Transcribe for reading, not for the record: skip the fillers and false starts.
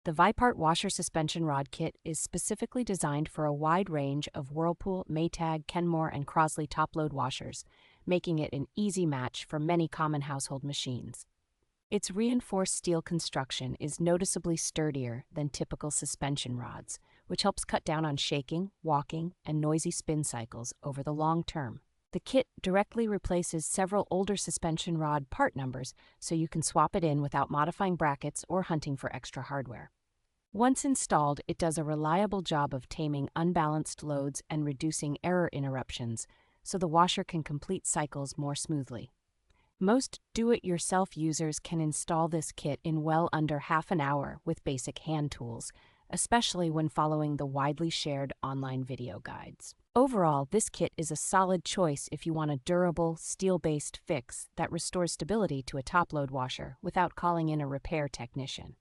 The Vypart washer suspension rod kit is specifically designed for a wide range of Whirlpool, Maytag, Kenmore, and Crosley top-load washers, making it an easy match for many common household machines. Its reinforced steel construction is noticeably sturdier than typical suspension rods, which helps cut down on shaking, walking, and noisy spin cycles over the long term. The kit directly replaces several older suspension rod part numbers, so you can swap it in without modifying brackets or hunting for extra hardware. Once installed, it does a reliable job of taming unbalanced loads and reducing error interruptions, so the washer can complete cycles more smoothly. Most do-it-yourself users can install this kit in well under half an hour with basic hand tools, especially when following the widely shared online video guides. Overall, this kit is a solid choice if you want a durable, steel-based fix that restores stability to a top-load washer without calling in a repair technician.